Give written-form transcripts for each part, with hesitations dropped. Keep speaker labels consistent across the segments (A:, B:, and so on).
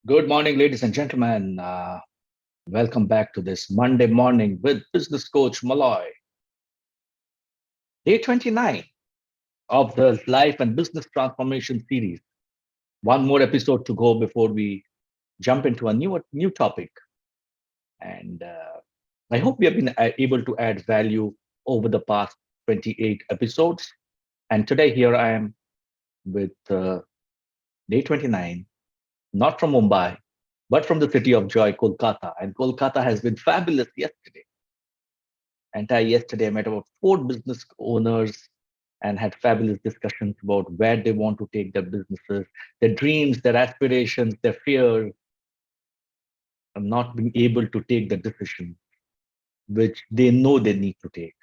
A: Good morning, ladies and gentlemen. Welcome back to this Monday morning with business coach Moloy. Day 29 of the Life and Business Transformation series. One more episode to go before we jump into a new topic. And I hope we have been able to add value over the past 28 episodes. And today, here I am with day 29, not from Mumbai, but from the city of joy, Kolkata. And Kolkata has been fabulous yesterday. Entire yesterday, I met about four business owners and had fabulous discussions about where they want to take their businesses, their dreams, their aspirations, their fears, and not being able to take the decision which they know they need to take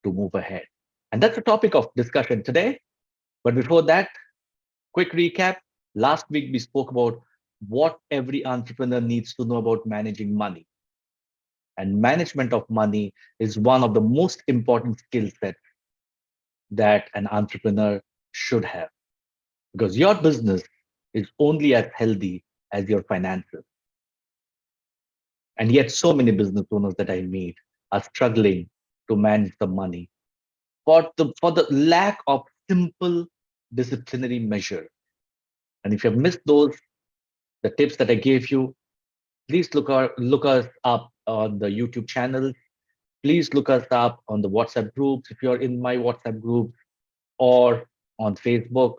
A: to move ahead. And that's the topic of discussion today. But before that, quick recap. Last week, we spoke about what every entrepreneur needs to know about managing money. And management of money is one of the most important skill sets that an entrepreneur should have, because your business is only as healthy as your finances. And yet, so many business owners that I meet are struggling to manage the money for the lack of simple disciplinary measures. And if you've missed those, the tips that I gave you, please look us up on the YouTube channels. Please look us up on the WhatsApp groups if you're in my WhatsApp group, or on Facebook,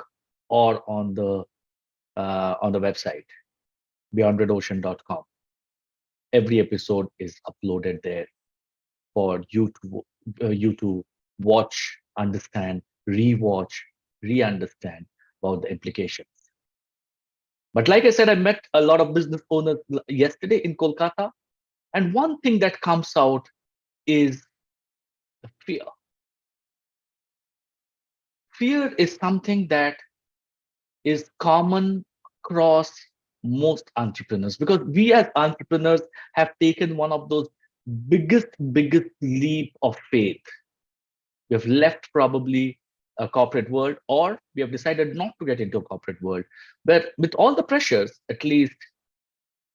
A: or on the website beyondredocean.com. Every episode is uploaded there for you to watch, understand, rewatch, re-understand about the implications. But like I said, I met a lot of business owners yesterday in Kolkata, and one thing that comes out is the fear. Fear is something that is common across most entrepreneurs, because we as entrepreneurs have taken one of those biggest leap of faith. We have left probably a corporate world, or we have decided not to get into a corporate world. But with all the pressures, at least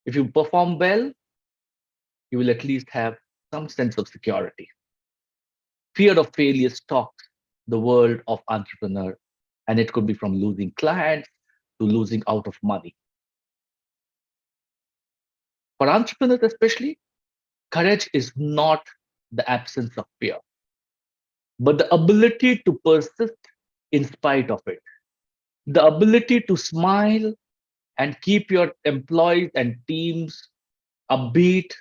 A: if you perform well, you will at least have some sense of security. Fear of failure stalks the world of entrepreneur, and it could be from losing clients to losing out of money. For entrepreneurs especially, courage is not the absence of fear, but the ability to persist in spite of it, the ability to smile and keep your employees and teams upbeat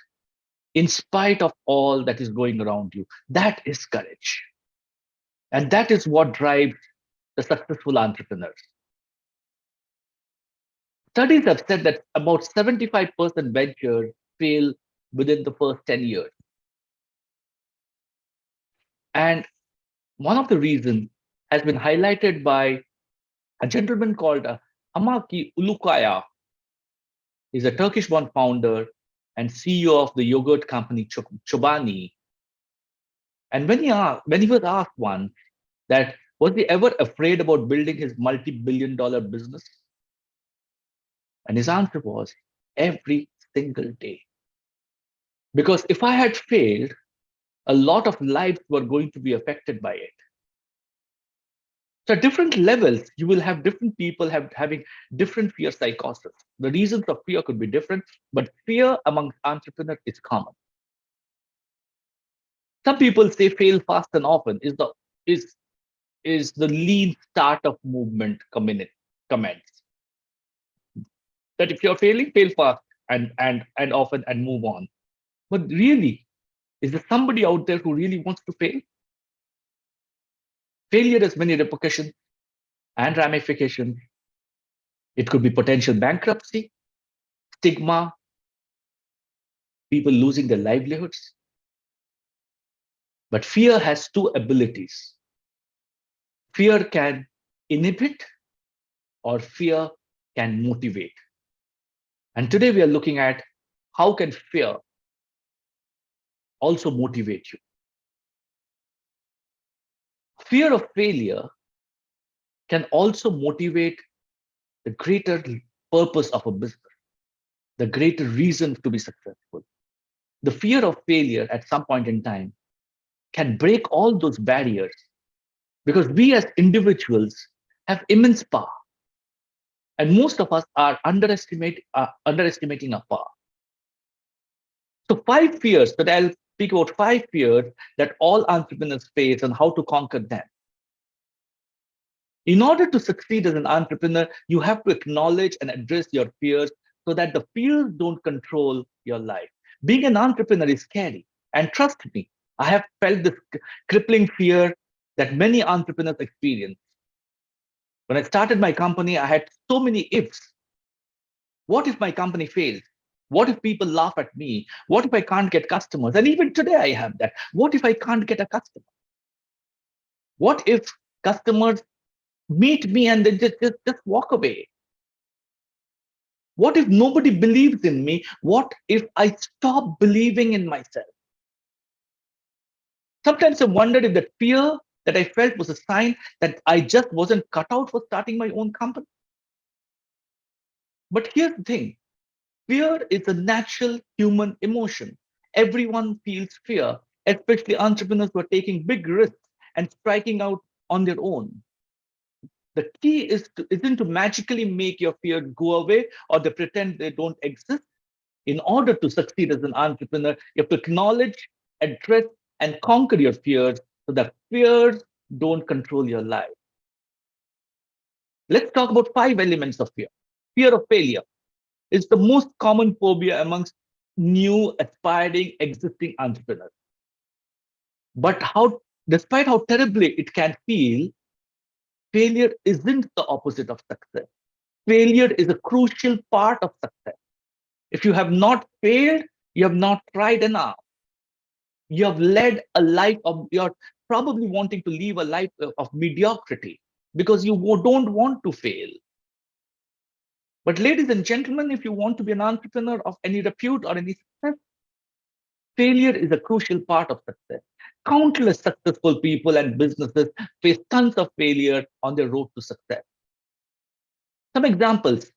A: in spite of all that is going around you. That is courage. And that is what drives the successful entrepreneurs. Studies have said that about 75% ventures fail within the first 10 years. And one of the reasons has been highlighted by a gentleman called 𝗵𝘃𝗿𝗄𝗏. He's a Turkish-born founder and CEO of the yogurt company Chobani. And when he was asked once that was he ever afraid about building his multi-billion-dollar business, and his answer was every single day. Because if I had failed, a lot of lives were going to be affected by it. So at different levels, you will have different people having different fear psychosis. The reasons of fear could be different, but fear amongst entrepreneurs is common. Some people say fail fast and often is the lean startup movement comments. That if you're failing, fail fast and often and move on. But really, is there somebody out there who really wants to fail? Failure has many repercussions and ramifications. It could be potential bankruptcy, stigma, people losing their livelihoods. But fear has two abilities. Fear can inhibit, or fear can motivate. And today we are looking at how can fear also motivate you. Fear of failure can also motivate the greater purpose of a business. the greater reason to be successful. The fear of failure at some point in time can break all those barriers because we as individuals have immense power. And most of us are underestimating our power. So 5 fears that I'll speak about, 5 fears that all entrepreneurs face and how to conquer them. In order to succeed as an entrepreneur, you have to acknowledge and address your fears so that the fears don't control your life. Being an entrepreneur is scary. And trust me, I have felt this crippling fear that many entrepreneurs experience. When I started my company, I had so many ifs. What if my company fails? What if people laugh at me? What if I can't get customers? And even today I have that. What if I can't get a customer? What if customers meet me and they just walk away? What if nobody believes in me? What if I stop believing in myself? Sometimes I wondered if that fear that I felt was a sign that I just wasn't cut out for starting my own company. But here's the thing. Fear is a natural human emotion. Everyone feels fear, especially entrepreneurs who are taking big risks and striking out on their own. The key isn't to magically make your fear go away or to pretend they don't exist. In order to succeed as an entrepreneur, you have to acknowledge, address, and conquer your fears so that fears don't control your life. Let's talk about 5 elements of fear. Fear of failure is the most common phobia amongst new, aspiring, existing entrepreneurs. But despite how terribly it can feel, failure isn't the opposite of success. Failure is a crucial part of success. If you have not failed, you have not tried enough. You have led a life of, you're probably wanting to live a life of mediocrity because you don't want to fail. But ladies and gentlemen, if you want to be an entrepreneur of any repute or any success, failure is a crucial part of success. Countless successful people and businesses face tons of failure on their road to success. Some examples.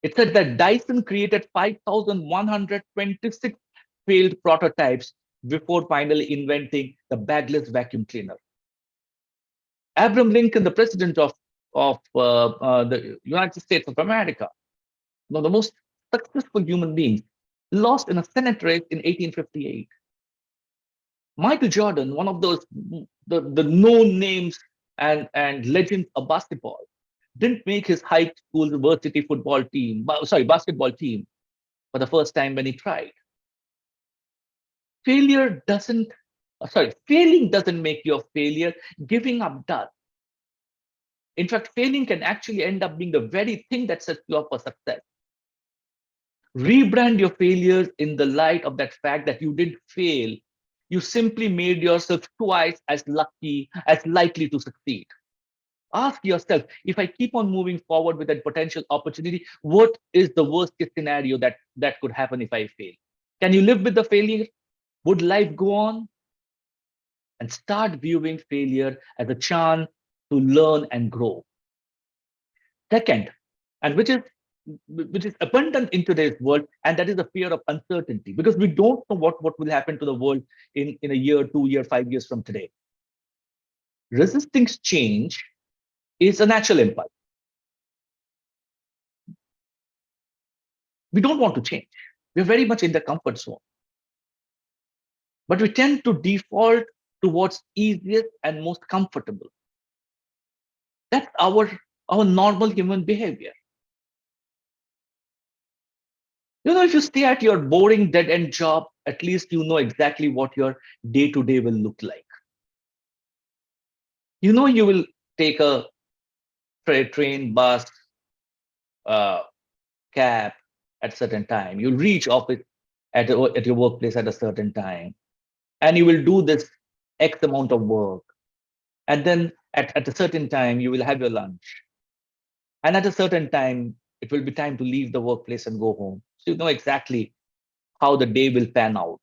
A: It said that Dyson created 5,126 failed prototypes before finally inventing the bagless vacuum cleaner. Abraham Lincoln, the president of the United States of America, one of the most successful human beings, lost in a Senate race in 1858. Michael Jordan, one of those the known names and legends of basketball, didn't make his high school varsity basketball team for the first time when he tried. Failing doesn't make you a failure. Giving up does. In fact, failing can actually end up being the very thing that sets you up for success. Rebrand your failures in the light of that fact that you didn't fail. You simply made yourself twice as likely to succeed. Ask yourself, if I keep on moving forward with that potential opportunity, what is the worst case scenario that could happen if I fail? Can you live with the failure? Would life go on? And start viewing failure as a chance to learn and grow. Second, and which is abundant in today's world, and that is the fear of uncertainty, because we don't know what will happen to the world in a year, 2 year, 5 years from today. Resisting change is a natural impulse. We don't want to change. We're very much in the comfort zone. But we tend to default to what's easiest and most comfortable. That's our normal human behavior. If you stay at your boring dead-end job, at least you know exactly what your day-to-day will look like. You will take a train, bus, cab at a certain time. You'll reach office at your workplace at a certain time. And you will do this X amount of work. And then at a certain time, you will have your lunch. And at a certain time, it will be time to leave the workplace and go home. So you know exactly how the day will pan out.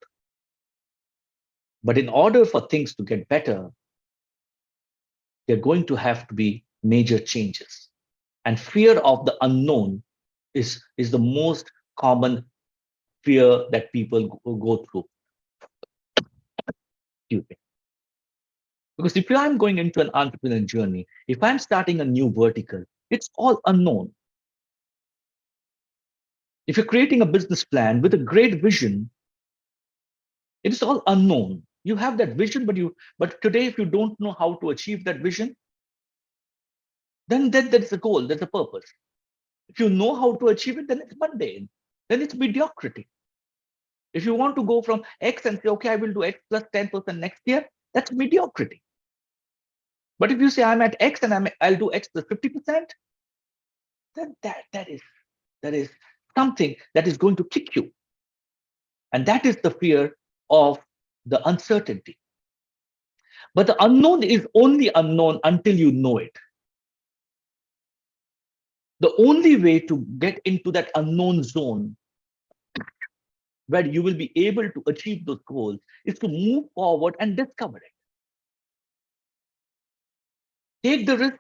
A: But in order for things to get better, there are going to have to be major changes. And fear of the unknown is the most common fear that people go through. Excuse me. Because if I'm going into an entrepreneurial journey, if I'm starting a new vertical, it's all unknown. If you're creating a business plan with a great vision, it is all unknown. You have that vision, but today, if you don't know how to achieve that vision, then that's a goal, that's a purpose. If you know how to achieve it, then it's mundane, then it's mediocrity. If you want to go from X and say, okay, I will do X plus 10% next year, that's mediocrity. But if you say I'm at X and I'll do X plus 50%, then that is something that is going to kick you. And that is the fear of the uncertainty. But the unknown is only unknown until you know it. The only way to get into that unknown zone where you will be able to achieve those goals is to move forward and discover it. Take the risk,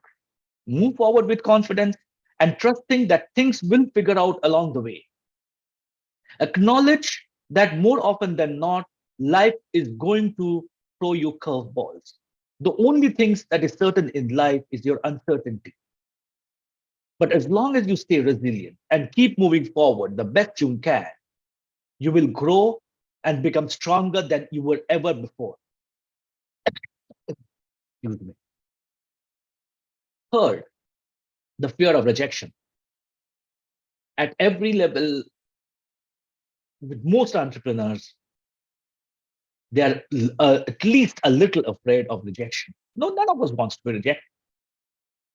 A: move forward with confidence, and trusting that things will figure out along the way. Acknowledge that more often than not, life is going to throw you curveballs. The only things that is certain in life is your uncertainty. But as long as you stay resilient and keep moving forward the best you can, you will grow and become stronger than you were ever before. Excuse me. Third, the fear of rejection. At every level, with most entrepreneurs, they are at least a little afraid of rejection. No, none of us wants to be rejected.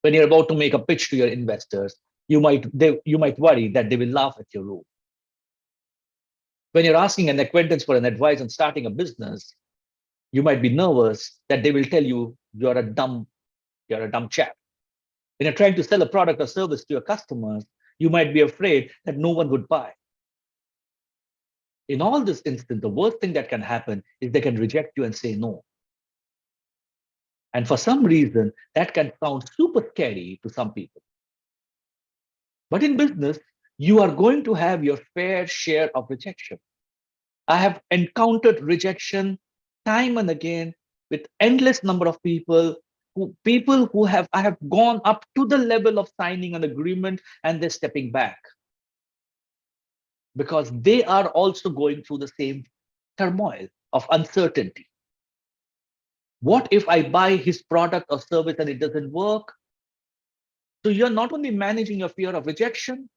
A: When you're about to make a pitch to your investors, you might worry that they will laugh at your rule. When you're asking an acquaintance for an advice on starting a business, you might be nervous that they will tell you you're a dumb chap. When you're trying to sell a product or service to your customers, you might be afraid that no one would buy. In all this instance, the worst thing that can happen is they can reject you and say no. And for some reason, that can sound super scary to some people. But in business, you are going to have your fair share of rejection. I have encountered rejection time and again with endless number of people who I have gone up to the level of signing an agreement and they're stepping back because they are also going through the same turmoil of uncertainty. What if I buy his product or service and it doesn't work? So you're not only managing your fear of rejection,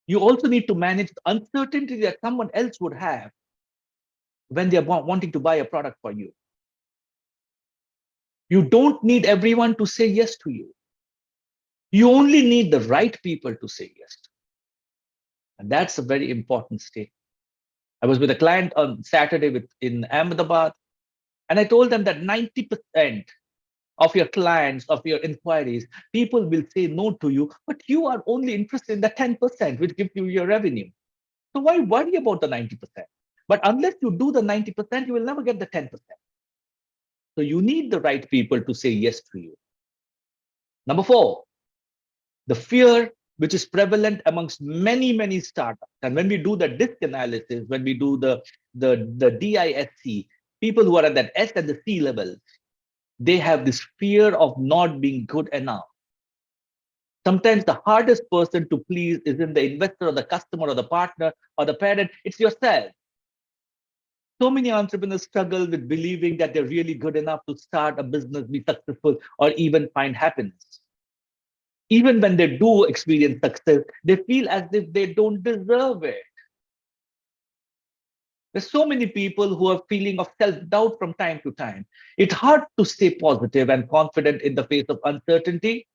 A: you also need to manage the uncertainty that someone else would have when they're wanting to buy a product for you. You don't need everyone to say yes to you. You only need the right people to say yes. And that's a very important statement. I was with a client on Saturday in Ahmedabad, and I told them that 90% of your clients, of your inquiries, people will say no to you, but you are only interested in the 10%, which gives you your revenue. So why worry about the 90%? But unless you do the 90%, you will never get the 10%. So you need the right people to say yes to you. Number 4, the fear which is prevalent amongst many startups. And when we do the DISC analysis, when we do the DISC, people who are at that S and the C levels, they have this fear of not being good enough. Sometimes the hardest person to please isn't the investor or the customer or the partner or the parent, it's yourself. So many entrepreneurs struggle with believing that they're really good enough to start a business, be successful, or even find happiness. Even when they do experience success, they feel as if they don't deserve it. There's so many people who are feeling of self-doubt from time to time. It's hard to stay positive and confident in the face of uncertainty.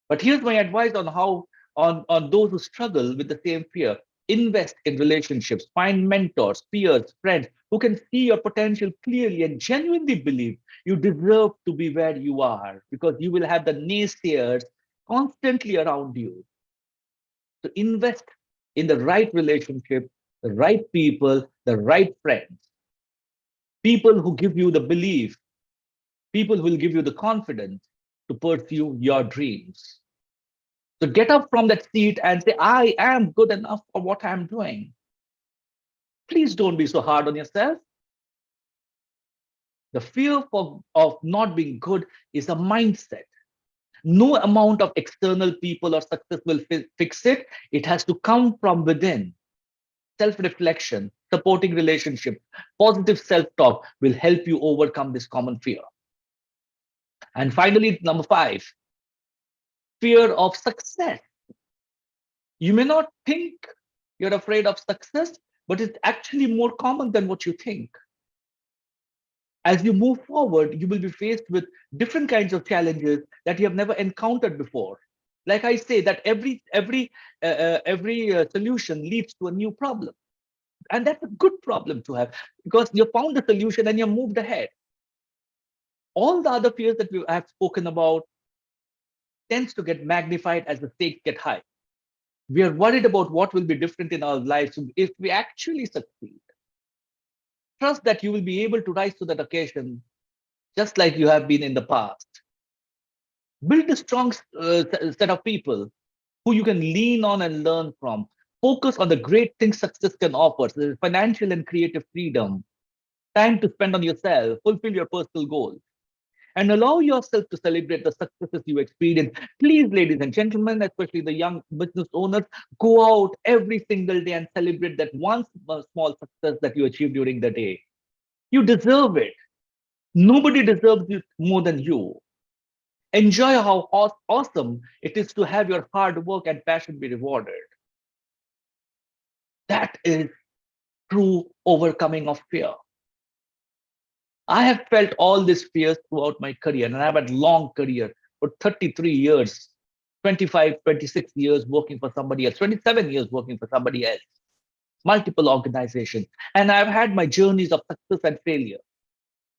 A: But here's my advice on those who struggle with the same fear. Invest in relationships, find mentors, peers, friends who can see your potential clearly and genuinely believe you deserve to be where you are, because you will have the naysayers constantly around you. So invest in the right relationship, the right people, the right friends, people who give you the belief, people who will give you the confidence to pursue your dreams. So get up from that seat and say, I am good enough for what I'm doing. Please don't be so hard on yourself. The fear of not being good is a mindset. No amount of external people or success will fix it. It has to come from within. Self-reflection, supporting relationships, positive self-talk will help you overcome this common fear. And finally, number 5, fear of success. You may not think you're afraid of success, but it's actually more common than what you think. As you move forward, you will be faced with different kinds of challenges that you have never encountered before. Like I say, that every solution leads to a new problem. And that's a good problem to have, because you found the solution and you moved ahead. All the other fears that we have spoken about tends to get magnified as the stakes get high. We are worried about what will be different in our lives if we actually succeed. Trust that you will be able to rise to that occasion just like you have been in the past. Build a strong set of people who you can lean on and learn from. Focus on the great things success can offer, so financial and creative freedom, time to spend on yourself, fulfill your personal goals, and allow yourself to celebrate the successes you experience. Please, ladies and gentlemen, especially the young business owners, go out every single day and celebrate that one small success that you achieved during the day. You deserve it. Nobody deserves it more than you. Enjoy how awesome it is to have your hard work and passion be rewarded. That is true overcoming of fear. I have felt all these fears throughout my career, and I have had a long career for 33 years, 25, 26 years working for somebody else, 27 years working for somebody else, multiple organizations. And I've had my journeys of success and failure.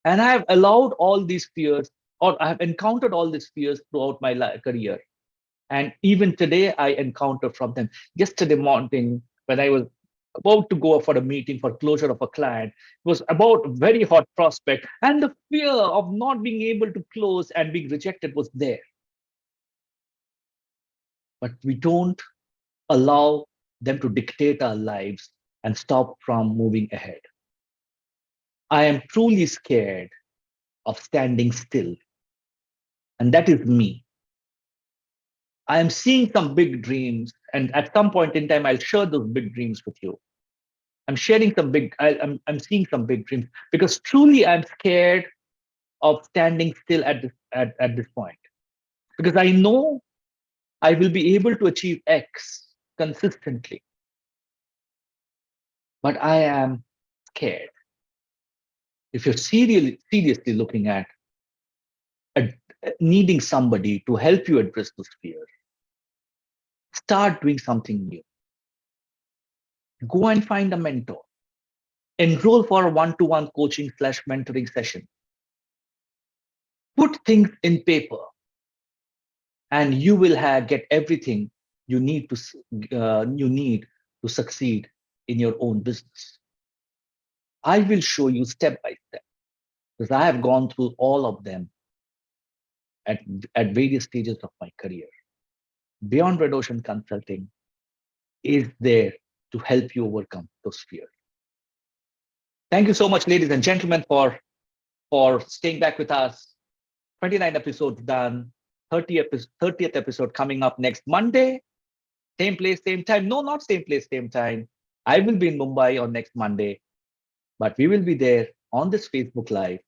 A: And I have allowed all these fears, or I have encountered all these fears throughout my career. And even today, I encounter from them. Yesterday morning, when I was about to go for a meeting for closure of a client, it was about a very hot prospect, and the fear of not being able to close and being rejected was there. But we don't allow them to dictate our lives and stop from moving ahead. I am truly scared of standing still, and that is me. I am seeing some big dreams, and at some point in time, I'll share those big dreams with you. I'm sharing some big, I'm seeing some big dreams, because truly I'm scared of standing still at this point, because I know I will be able to achieve X consistently, but I am scared. If you're seriously looking at needing somebody to help you address those fears, start doing something new. Go and find a mentor. Enroll for a one-to-one coaching / mentoring session. Put things in paper, and you will get everything you need to succeed in your own business. I will show you step by step, because I have gone through all of them at various stages of my career. Beyond Red Ocean Consulting is there to help you overcome those fears. Thank you so much, ladies and gentlemen, for staying back with us. 29 episodes done, 30th episode coming up next Monday. Same place, same time. No, not same place, same time. I will be in Mumbai on next Monday, but we will be there on this Facebook Live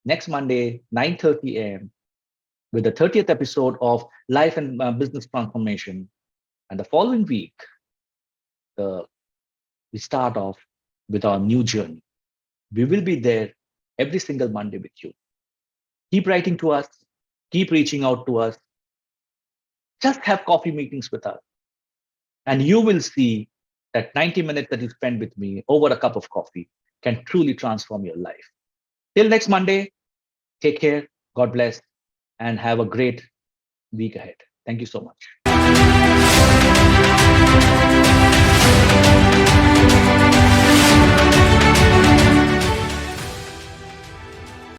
A: next Monday, 9:30 a.m. with the 30th episode of Life and Business Transformation. And the following week, we start off with our new journey. We will be there every single Monday with you. Keep writing to us, keep reaching out to us. Just have coffee meetings with us. And you will see that 90 minutes that you spend with me over a cup of coffee can truly transform your life. Till next Monday, take care, God bless, and have a great week ahead. Thank you so much.